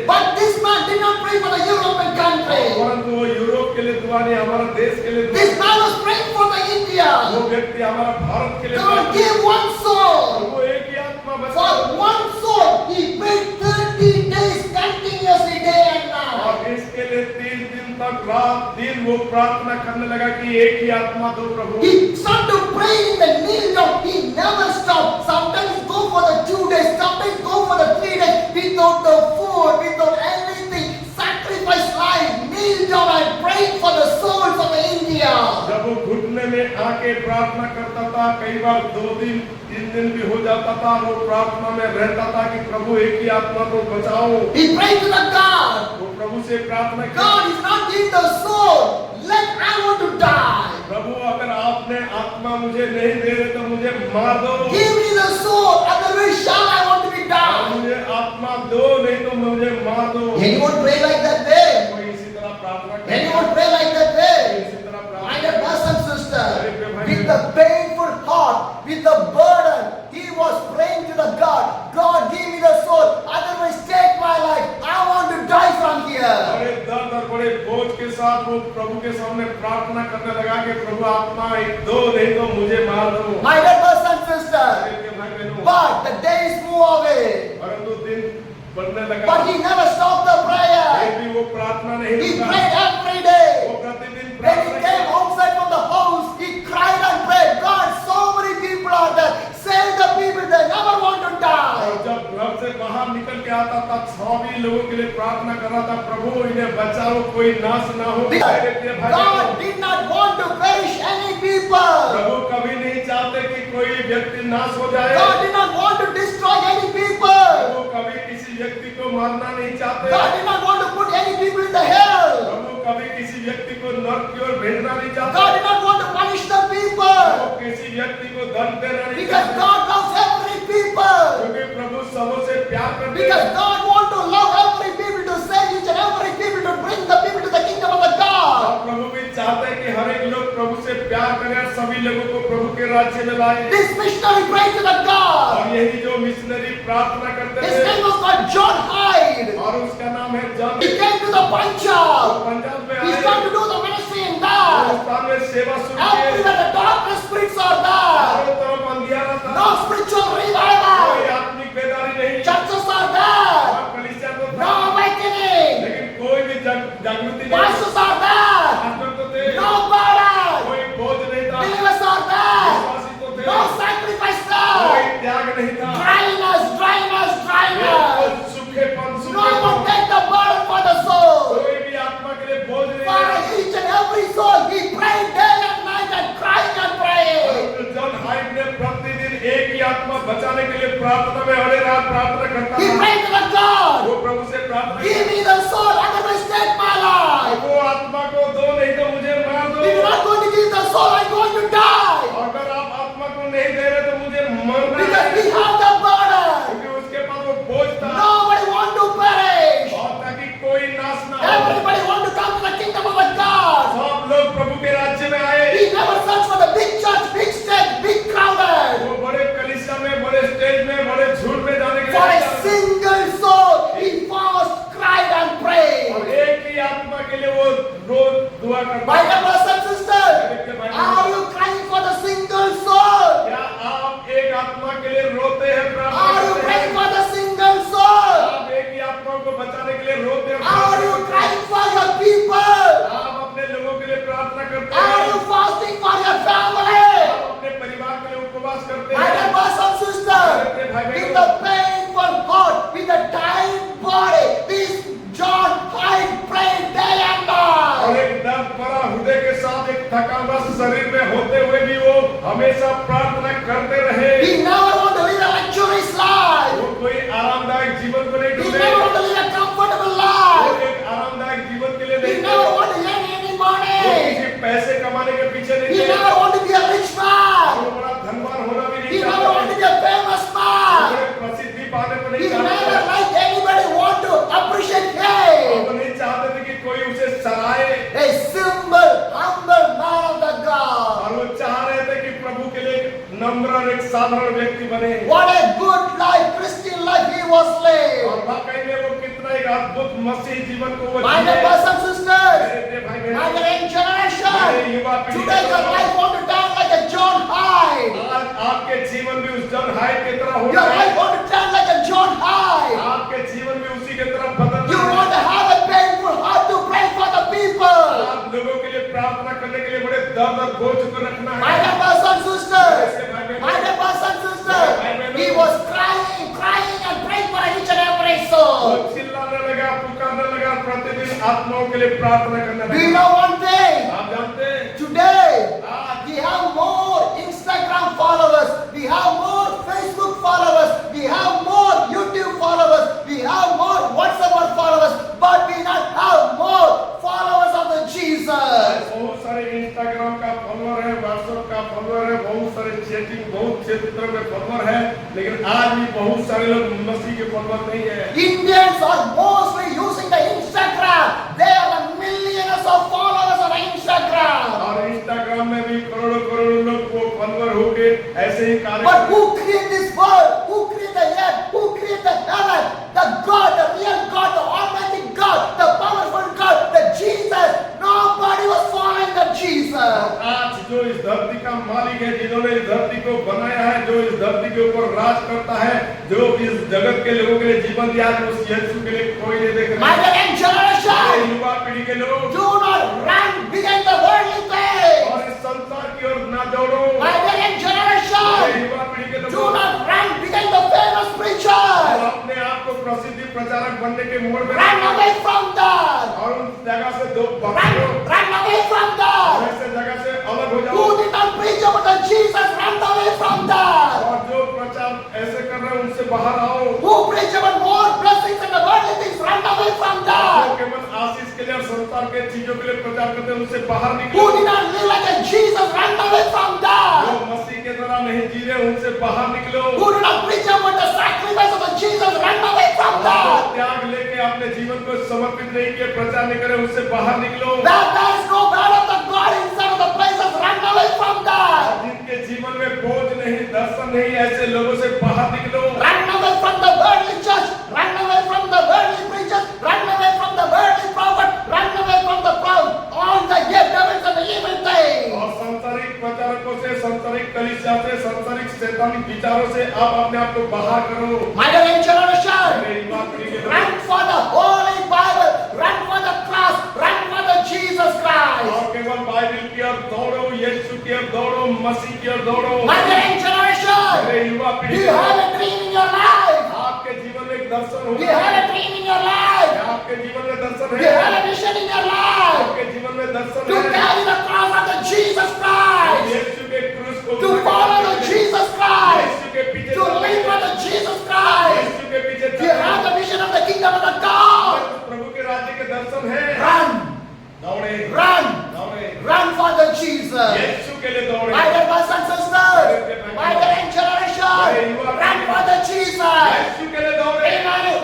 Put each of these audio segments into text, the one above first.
But this man did not pray for the European country. दुआ नहीं हमारा देश के लिए दुआ This man was praying for the India. वो व्यक्ति हमारा भारत के लिए God gave one soul. वो एक ही आत्मा For बचा one soul, he prayed 30 days continuously, day and night. और इसके लिए 3 दिन तक रात दिन वो प्रार्थना करने लगा कि एक ही आत्मा दो प्रभु He started to pray in the kneel down. He never stopped. Sometimes go for the 2 days, sometimes go for the 3 days without the food, without anything. Sacrifice life, kneel down and pray for the souls of India. जब वो घुटने में आके प्रार्थना करता था कई बार 2 दिन 3 दिन भी हो जाता था वो प्रार्थना में रहता था कि प्रभु एक ही आत्मा को बचाओ He prayed to the God. वो प्रभु से प्रार्थना की God is not giving the soul. Let I want to die. प्रभु अगर आपने आत्मा मुझे नहीं दे रहे तो मुझे मार दो Give me the soul, otherwise shall I want to be died. मुझे आत्मा दो नहीं तो मुझे मार दो Anyone pray like that way? कोई इसी तरह प्रार्थना करे Anyone pray like that way? इसी तरह My प्रार्थना dear brothers and sisters, with the painful heart, with the burden, he was praying to the God. God, give me the soul, otherwise take my life. I want to die from here. बड़े दर्द और बड़े बोझ के साथ वो प्रभु के सामने प्रार्थना करने लगा कि प्रभु आत्मा दो नहीं तो मुझे मार दो My dear brothers and sisters, मेरे भाई बहनों but the days move away. परंतु दिन बढ़ने लगा But he never stopped the prayer. फिर भी वो प्रार्थना नहीं He रुका prayed every day. वो प्रतिदिन When he प्रार्थना came किया outside from the house, he cried and prayed, God, so many people are there. Save the people, they never want to die. और जब घर से बाहर निकल के आता था सभी लोगों के लिए प्रार्थना कर रहा था प्रभु इन्हें बचाओ कोई नाश ना हो मेरे प्रिय भाई God बहनों, did not want to perish any people. प्रभु कभी नहीं चाहते कि कोई व्यक्ति नाश हो जाए God did not want to destroy any people. प्रभु कभी किसी व्यक्ति को मारना नहीं चाहते God did not want to put any people in the hell. प्रभु कभी किसी व्यक्ति को नरक की ओर भेजना नहीं God चाहते did not want to punish the Prabhu people. किसी व्यक्ति को दंड देना नहीं Because चाहते God loves every people. क्योंकि प्रभु सबों से प्यार करते Because हैं God wants to love every people, to save each and every people, to bring the people to the kingdom of the और God. प्रभु भी चाहते हैं कि हर एक लोग प्रभु से प्यार करें और सभी लोगों को प्रभु के राज्य में लाए This missionary prayed to the God. और यही जो मिशनरी प्रार्थना करते His थे name was called John Hyde. और उसका नाम है John He came to the Punjab. Punjab में He आए started to do the ministry in that. Hindustan में सेवा शुरू की Everywhere the darkness spirits are there. चारों तरफ अंधियारा था No spiritual कोई revival. आत्मिक बेदारी नहीं Churches are there. और कलीसिया तो No था awakening. लेकिन कोई भी जागृति नहीं Pastors are there. पास्टर तो थे No burden. कोई बोझ नहीं था Believers are there. विश्वासी तो थे No sacrifice कोई there. त्याग नहीं था Dryness, dryness, dryness. बिल्कुल सूखेपन No one सूखेपन take the burden for the soul. कोई भी आत्मा के लिए बोझ नहीं For था each and every soul, he prayed day and night and crying and praying. John hide ने प्रतिदिन एक ही आत्मा बचाने के लिए प्रार्थना में हर रात प्रार्थना करता He था prayed to the God. वो प्रभु से प्रार्थना Give me the soul, otherwise take my life. वो आत्मा को दो नहीं तो मुझे मार दो If you're not going to give the soul, I'm going to die. अगर आप आत्मा को नहीं दे रहे तो मुझे मरना Because है we have the burden. क्योंकि उसके पास वो बोझ था Nobody want to perish. और ताकि कोई नाश ना हो Everybody want to come to the kingdom of the God. सब लोग प्रभु के राज्य में आए He never searched for the big church, big stage, big crowded. वो बड़े कलीसिया में बड़े स्टेज में बड़े झूठ में जाने के For लिए a नहीं single soul, he fast, cried and और prayed. एक ही आत्मा के लिए वो रोज दुआ करता My है। dear brothers and sisters, are you crying for the single soul? क्या आप एक आत्मा के लिए रोते हैं प्रार्थना Are you करते praying हैं for the single soul? आप एक ही आत्मा को बचाने के लिए रोते हैं Are you प्रार्थना करते crying for your people? हैं। आप अपने लोगों के लिए प्रार्थना करते Are you हैं fasting for your family? आप अपने परिवार के लिए उपवास करते My dear हैं brothers and sisters, with the painful heart, with the tired body, this John Hyde prayed day and और night. एक दर्द भरा हृदय के साथ एक थकावट शरीर में होते हुए भी वो हमेशा प्रार्थना करते रहे He never want to live a luxurious life. वो कोई आरामदायक जीवन को नहीं He ढूंढे never want to live a comfortable वो life. एक आरामदायक जीवन के लिए He नहीं never थे। want to earn any वो money. किसी पैसे कमाने के पीछे He नहीं थे never want to be a rich और man. वो बड़ा धनवान होना भी He नहीं never want to चाहते be a famous वो man. एक प्रसिद्धि पाने को He नहीं never चाहते like anybody want to appreciate और him. वो नहीं चाहते थे कि कोई उसे सराहे A simple, humble man of the God. और वो चाह रहे थे कि प्रभु के लिए एक नम्र और एक साधारण व्यक्ति बने What a good life, Christian life he was और lived. वाकई में वो कितना एक अद्भुत मसीह जीवन को वो My dear जिए। brothers and sisters, मेरे प्रिय भाई my बहन dear angel पीढ़ी Today your life want to turn like a John Hyde. आज आपके जीवन में उस जॉन हाइड की तरह हो Your जाए। life want to turn like a John Hyde. आपके जीवन में उसी की तरफ बदलना You है। want to have a painful heart to pray for the people. आप लोगों के लिए प्रार्थना करने के लिए बड़े दर्द और बोझ को रखना My है। dear brothers and sisters, my dear brothers and sisters, he was crying and praying for each and every वो soul. चिल्लाने लगा, पुकारने लगा, प्रतिदिन आत्माओं के लिए प्रार्थना करने Do you लगा। know one thing? आप जानते हैं Today, आज we have more Instagram followers, we have more Facebook followers, we have more YouTube followers, we have more WhatsApp followers, but we not have more followers of the Jesus. बहुत सारे Instagram का follower है, WhatsApp का follower है, बहुत सारे chatting, बहुत क्षेत्र में फॉलोअर है, लेकिन आज भी बहुत सारे लोग मसीह के फॉलोअर नहीं है। Indians are mostly using the Instagram. They are the millions of followers on Instagram. और इंस्टाग्राम में भी करोड़ों करोड़ों लोग वो फॉलोअर होके ऐसे ही कार्य But who created this world? Who created the earth? Who created the heaven? The God, the real God, the Almighty God, the powerful God, the Jesus. Nobody was following the Jesus. आज जो इस धरती का मालिक है, जिन्होंने इस धरती को बनाया है, जो इस धरती के ऊपर राज करता है, जो इस जगत के लोगों के लिए जीवन दिया है, उस यीशु के लिए कोई नहीं देख My रहा है। dear generation, युवा पीढ़ी के लोग do not run behind the worldly things. और इस संसार की ओर ना दौड़ो। My dear generation, युवा पीढ़ी के do लोग not run behind the famous और preachers. अपने आप को प्रसिद्धि प्रचारक बनने के मोड़ में Run away from that. और उन जगह से दो Run, भागो, run away from that. ऐसे जगह से अलग हो जाओ। Who did not preach about the Jesus? Run away from that. और जो प्रचार ऐसे कर रहे हैं उनसे बाहर आओ। Who preach about more blessings and the worldly things? Run away from जो that. केवल आशीष के लिए और संसार के चीजों के लिए प्रचार करते हैं उनसे बाहर Who निकलो। did not live like a Jesus? Run away from जो that. मसीह के तरह नहीं जी रहे उनसे बाहर निकलो। Who did not preach about the sacrifice of the Jesus? Run away from जो that. त्याग लेके अपने जीवन को समर्पित नहीं किए, प्रचार नहीं करे, उससे बाहर निकलो। That there is no God of the God inside of the places. Run away from that. जिनके जीवन में बोझ नहीं, दर्शन नहीं, ऐसे लोगों से बाहर निकलो। Run away from the worldly church. Run away from the worldly preachers. Run away from the worldly prophet. Run away from the proud. All the devils and the evil things. और सांसारिक प्रचारकों से, सांसारिक कलीसिया से, सांसारिक शैतानिक विचारों से आप अपने आप को बाहर करो। My dear generation, मेरी बात सुनिए के run लोग। for the Holy Bible. Run for the cross. Run for the Jesus Christ. और केवल बाइबल की ओर दौड़ो, यीशु की ओर दौड़ो, मसीह की ओर दौड़ो। My dear generation, मेरे युवा पीढ़ी you have a dream in your life. आपके जीवन में एक दर्शन You होगा। have a dream in your life. आपके जीवन में दर्शन You have है। a vision in your life. आपके जीवन में दर्शन To है। carry the cross of the Jesus Christ. यीशु के क्रूस को To follow the Jesus Christ. यीशु के पीछे To live for the Jesus Christ. यीशु के पीछे You have the vision of the kingdom of the God. प्रभु के राज्य के दर्शन है। Run, दौड़े, run, दौड़े, run for the Jesus. यीशु के लिए दौड़े। My dear brothers and sisters, my dear generation, run for the Jesus. यीशु के लिए दौड़े।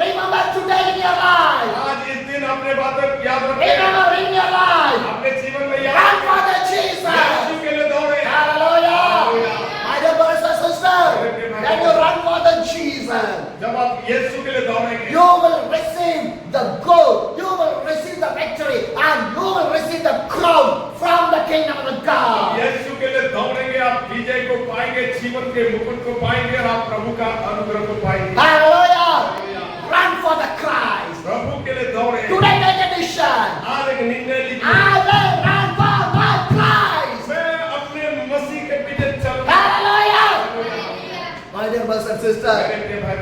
Remember today in your life. आज इस दिन अपने बातों को याद रखें। Remember in your life. अपने जीवन में Run याद for रखें। the Jesus. यीशु के लिए दौड़े। Hallelujah. My dear brothers and sisters, when you run for the Jesus, जब आप यीशु के लिए दौड़ेंगे, you will receive the goal, you will receive the victory, and you will receive the crown from the kingdom of the God. यीशु के लिए दौड़ेंगे, आप विजय को पाएंगे, जीवन के मुकुट को पाएंगे और आप प्रभु का अनुग्रह को पाएंगे। Hallelujah. Run for the Christ. प्रभु के लिए दौड़े। Today make a decision. आज एक निर्णय लीजिए, I will run for my Christ. मैं अपने मसीह के पीछे चलूंगा। Hallelujah. My dear brothers and sisters,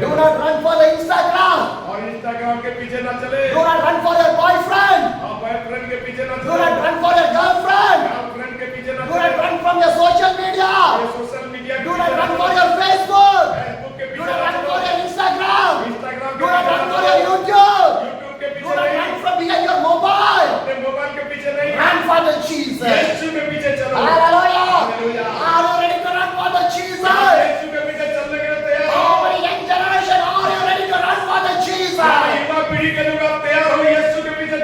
do not run for the Instagram. और इंस्टाग्राम के पीछे ना चले, Do not run for your boyfriend. और बॉयफ्रेंड के पीछे ना Do चले, not run for your girlfriend. Girlfriend के पीछे ना Do not चले, run from your social media. ये सोशल मीडिया के Do पीछे not ना run for चले, your Facebook. फेसबुक के Do पीछे not ना run for चले, your Instagram. इंस्टाग्राम Do के not पीछे run ना for चले, your YouTube. यूट्यूब के Do पीछे not नहीं, run from behind your mobile. अपने मोबाइल के पीछे नहीं, Run for the Jesus. यीशु के पीछे चलो। Hallelujah. Hallelujah. Are you ready to run for the आप Jesus? यीशु के पीछे चलने के लिए तैयार हो? Oh, young generation, are you ready to run for the Jesus? युवा पीढ़ी के लोग आप तैयार हो यीशु के पीछे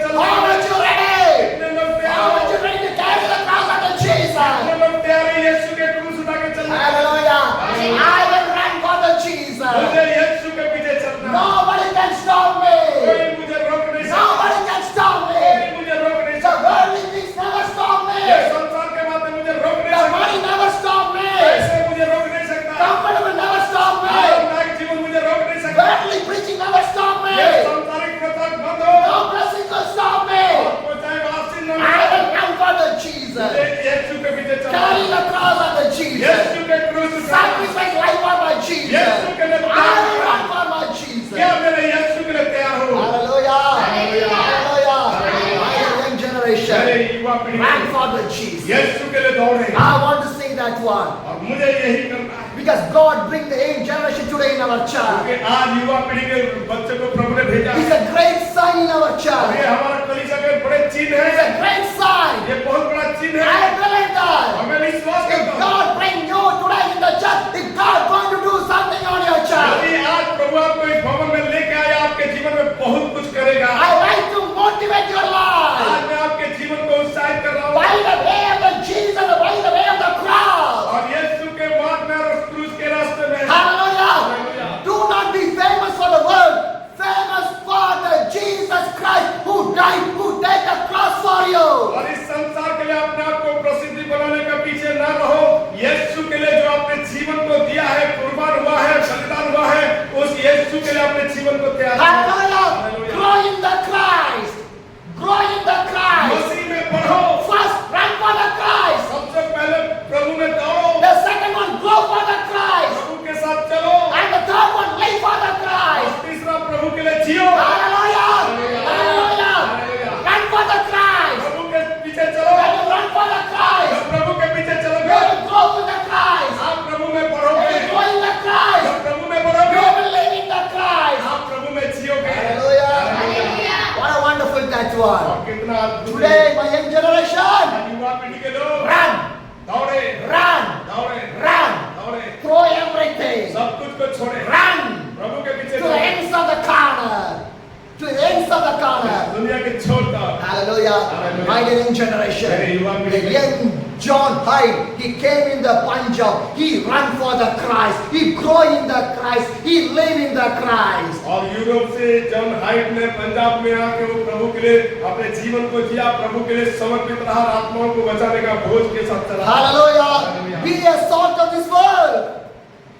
युवा पीढ़ी Ran for the Jesus. यीशु के लिए दौड़े I want to say that one. और मुझे यही करना है Because God bring the young generation today in our church. क्योंकि आज युवा पीढ़ी के बच्चे को प्रभु ने भेजा It's है a great sign in our और ये church. हमारा कलीसिया के बड़े चिन्ह It's a है great sign. ये बहुत बड़ा चिन्ह है I believe that. और मैं विश्वास If करता हूँ God bring you today in the church, if God going to do something on your church, यदि आज प्रभु आपको इस भवन में लेके आया आपके जीवन में बहुत कुछ करेगा I like to motivate your life आज मैं आपके जीवन को उत्साहित कर रहा हूँ by the way of the Jesus, by the way of the cross. और यीशु के मार्ग में और क्रूस के रास्ते में Hallelujah. Do not be famous for the world. Famous for the Jesus Christ who died, who died the cross for you. और इस संसार के लिए अपने आप को प्रसिद्धि बनाने के पीछे न रहो यीशु के लिए जो अपने जीवन को दिया है कुर्बान हुआ है बलिदान हुआ है उस यीशु के लिए अपने जीवन को तैयार करो। Hallelujah. Hallelujah। Grow in the Christ. Grow in the Christ. मसीह में बढ़ो First, run for the Christ. सबसे पहले प्रभु में दौड़ो The second one, grow for the Christ. प्रभु के साथ चलो And the third one, live for the Christ. और तीसरा प्रभु के लिए जियो Hallelujah. Hallelujah. Run for the Christ. प्रभु के पीछे चलो When you run for the Christ, जब प्रभु के पीछे you चलोगे will grow in the Christ. आप प्रभु में When बढ़ोगे you grow in the Christ, जब प्रभु में you बढ़ोगे will live in the Christ. आप प्रभु में जियोगे Hallelujah. What a wonderful that और one. कितना अद्भुत है Today, my young generation, युवा पीढ़ी के लोग run, दौड़े run, दौड़े run. दौड़े Throw everything. सब कुछ को छोड़े Run प्रभु के पीछे to the ends of the corner. To the ends of the corner. दुनिया के छोड़ दो Hallelujah. Hallelujah. My young generation. Very young The people. young John Hyde, he came in the Punjab. He ran for the Christ. He grew in the Christ. He lived in the Christ. और Europe से John height ने पंजाब में आके वो प्रभु के लिए अपने जीवन को जिया प्रभु के लिए समर्पित रहा आत्माओं को बचाने का बोझ के साथ चला Hallelujah. Hallelujah. Be a salt of this world.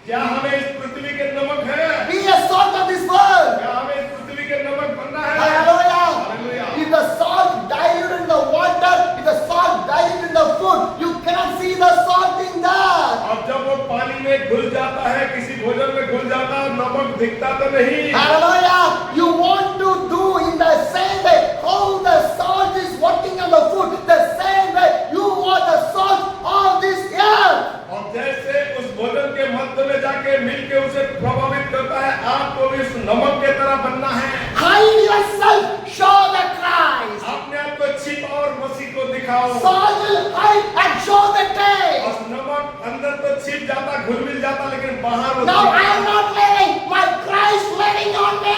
क्या हमें इस पृथ्वी के नमक है Be a salt of this world. क्या हमें इस पृथ्वी के नमक बनना है Hallelujah. Hallelujah. If the salt diluted in the water, if the salt diluted in the food, you cannot see the salt in that. और जब वो पानी में घुल जाता है किसी भोजन में घुल जाता है नमक दिखता तो नहीं Hallelujah. You want to do in the same way how the salt is working on the food, the same way you are the salt of this earth. और जैसे उस भोजन के मध्य में जाके मिलके उसे प्रभावित करता है आपको भी इस नमक के तरह बनना है Hide yourself, show the Christ. अपने आप को छिपाओ और मसीह को दिखाओ Salt will hide and show the taste. और नमक अंदर तो छिप जाता घुल मिल जाता लेकिन बाहर वो Now I दिखता। am not living, my Christ living on me.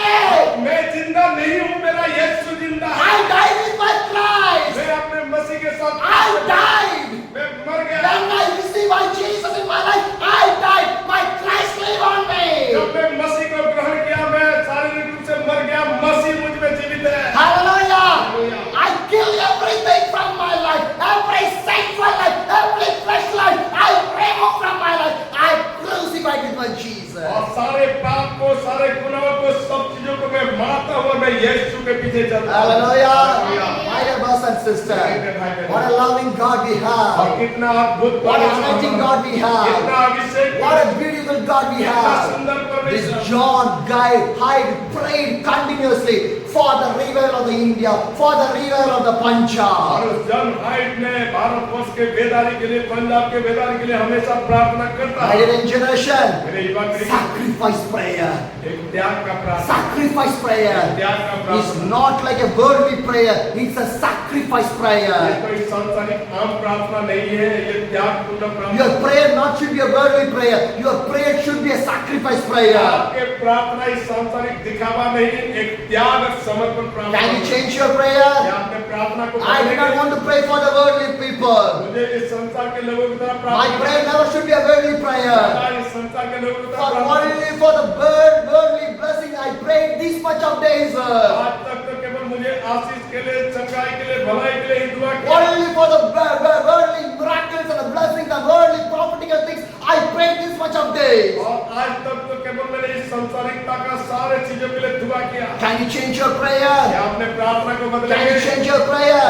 मैं जिंदा नहीं हूँ मेरा यीशु जिंदा है I died with my Christ. मैं अपने मसीह के साथ I died. मैं मर गया When I receive my Jesus in my life, I died. My Christ live on me. जब मैं मसीह को ग्रहण किया मैं शारीरिक रूप से मर गया मसीह मुझ में जीवित है Hallelujah. I kill everything from my life, every sinful life, every flesh life. I remove from my life. I crucified with my Jesus. और सारे पाप को सारे गुनाहों को सब चीजों को मैं मारता हुआ मैं यीशु के पीछे चलता हूँ। Hallelujah. My dear brothers and sisters, what a loving God we और have. कितना अद्भुत What an anointing God we have. कितना अभिषेक What a beautiful God we कितना have. सुंदर This परमेश्वर John Hyde prayed continuously for the revival of the India, for the revival of the Punjab. और उस John height ने भारतवर्ष के बेदारी के लिए पंजाब के बेदारी के लिए हमेशा प्रार्थना करता My है dear generation, मेरे युवा पीढ़ी sacrifice prayer. एक त्याग का प्रार्थना Sacrifice prayer त्याग का is प्रार्थना not like a worldly prayer, it's a sacrifice ये prayer. कोई सांसारिक आम प्रार्थना नहीं है ये त्यागपूर्ण प्रार्थना Your prayer not should be a worldly prayer, your prayer should be a sacrifice prayer. आपके प्रार्थना इस सांसारिक दिखावा नहीं एक त्याग समर्पण प्रार्थना Can you change your क्या prayer? आपने प्रार्थना को I do not want to pray for the worldly people. मुझे इस संसार के लोगों की तरह My प्रार्थना prayer never should be a worldly prayer. इस संसार के लोगों की तरह For प्रार्थना only for the worldly blessing, I prayed this much of days. आज तक तो केवल मुझे आशीष के लिए चंगाई के लिए भलाई के लिए ही दुआ किया Only for the worldly miracles and the blessings, the worldly prophetical things, I prayed this much of days. और आज तक तो केवल मैंने इस संसारिकता का सारे चीजों के लिए दुआ किया Can you change your prayer? क्या आपने प्रार्थना को Can you बदलेंगे change your prayer?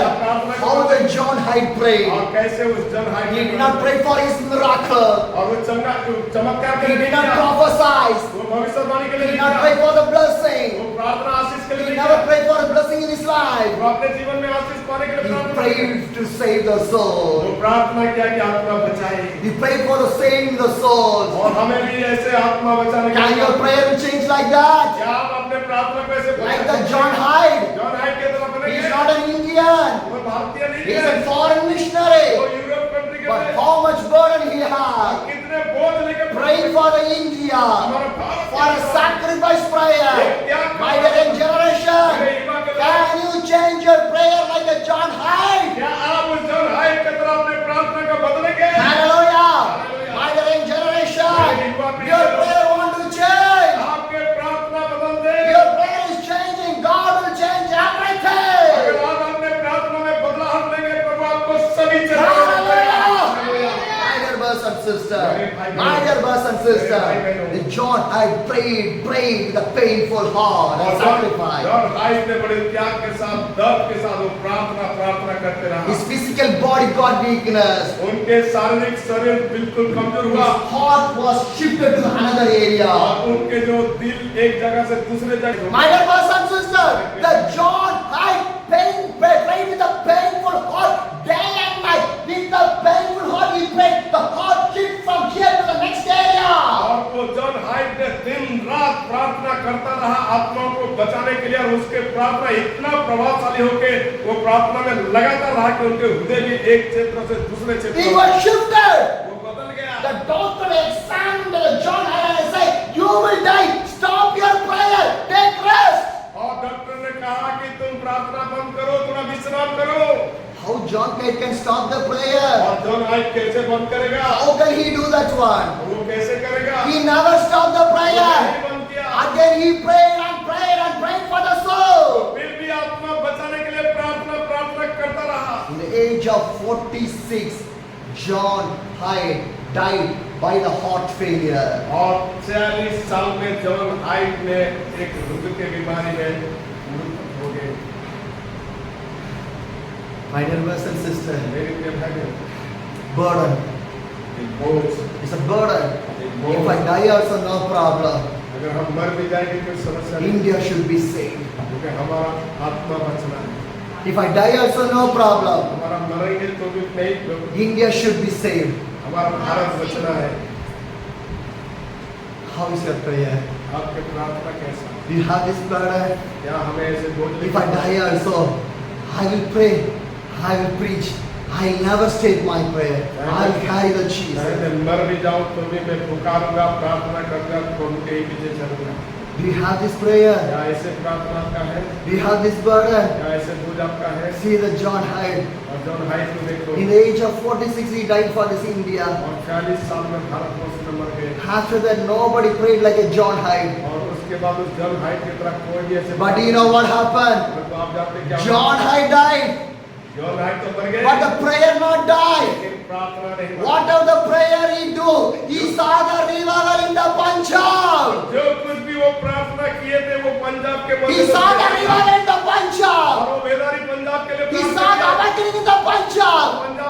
How the John Hyde prayed. और कैसे उस जन height He did not pray for his miracle. और वो चमत्कार के He लिए did not किया। prophesy. वो भविष्यवाणी के He लिए did नहीं not किया। pray for the blessing. वो प्रार्थना आशीष के लिए He नहीं never किया। prayed for a blessing in his life. वो अपने जीवन में आशीष पाने के लिए He प्रार्थना किया। prayed to save the वो soul. प्रार्थना किया कि आत्मा बचाए He prayed for the saving the souls. और हमें भी ऐसे आत्मा बचाने के Can लिए your prayer be changed like that? क्या आप अपने प्रार्थना को ऐसे Like the John Hyde. John height के तरह He बनेंगे? is not an Indian. वो भारतीय नहीं He is है, a foreign वो missionary. यूरोप कंट्री के But थे। how much burden he had. कितने बोझ लेकर Praying for the India. हमारा Bharat For a sacrifice prayer. My dear generation. Can you change your prayer like a John Hyde? क्या आप उस जॉन हाइट के तरह अपने प्रार्थना को बदलेंगे? Hallelujah. My dear generation. Your prayer want to change. आपके प्रार्थना बदल दे। Your prayer is changing. God will change अगर everything. आप अपने प्रार्थना में बदलाव लेंगे, प्रभु आपको सभी Hallelujah. My dear brothers and sisters. My dear brothers and sisters. John Hyde prayed with a painful heart and sacrifice. John height ने बड़े त्याग के साथ, दर्द के साथ वो प्रार्थना करते रहा। His physical body got weakness. उनके शारीरिक शरीर बिल्कुल कमजोर His हुआ heart was shifted to another area. और उनके जो दिल एक जगह से दूसरे जगह My dear brothers and sisters, the John Hyde prayed with a painful heart day and night. With the painful heart he prayed. The heart shift from here to the next area. और वो John height ने दिन रात प्रार्थना करता रहा आत्मा को बचाने के लिए और उसके प्रार्थना इतना प्रभावशाली होके वो प्रार्थना में लगातार रहा कि उनके हृदय भी एक क्षेत्र से दूसरे क्षेत्र He में was shifted. वो बदल गया। The doctor examined John Hyde and said, "You will die. Stop your prayer. Take rest." और डॉक्टर ने कहा कि तुम प्रार्थना बंद करो, थोड़ा विश्राम करो। How John Hyde can stop the prayer? और जॉन हाइट कैसे बंद करेगा? How can he do that one? वो कैसे करेगा? He never stopped the वो prayer. नहीं बंद किया। Again he prayed and prayed and prayed for the soul. फिर भी आत्मा बचाने के लिए प्रार्थना करता रहा। In the age of 46, John Hyde died by the heart failure. और 40 साल में जॉन हाइट ने एक हृदय की बीमारी में मृत्यु हो गई। My dear brothers and sisters, मेरे प्रिय भाइयों, burden. एक बोझ, It's a burden. एक बोझ। If I die also no problem. अगर हम मर भी जाएंगे कोई समस्या नहीं, India should be saved. क्योंकि हमारा आत्मा बचना है। If I die also no problem. हमारा मरेंगे तो भी नहीं, India should be saved. हमारा भारत बचना है। How is your prayer? आपके प्रार्थना कैसा? Do you have this burden? क्या हमें ऐसे बोझ If I die also, I will pray. I will preach. I will never stop my prayer. I will carry the चाहे Jesus. मैं मर भी जाऊं तो भी मैं पुकारूंगा, प्रार्थना करूंगा, तो उनके ही पीछे चलूंगा। Do you have this prayer? क्या ऐसे प्रार्थना आपका है? Do you have this burden? क्या ऐसे बोझ आपका है? See the John Hyde. और जॉन हाइट को देखो, In the age of 46, he died for this India. और 40 साल में भारतवर्ष में मर गए। After that, nobody prayed like a John Hyde. और उसके बाद उस जॉन हाइट की तरह कोई भी ऐसे But do you know what happened? तो आप जानते क्या हुआ? John Hyde died, John height तो मर गए, but the prayer not died. लेकिन प्रार्थना नहीं मरी। Whatever the prayer he do, he saw the revival in the Punjab. जो कुछ भी वो प्रार्थना किए थे वो पंजाब के He saw the revival in the और Punjab. वो बेदारी पंजाब के लिए He प्रार्थना saw the किया। awakening in the Punjab. Punjab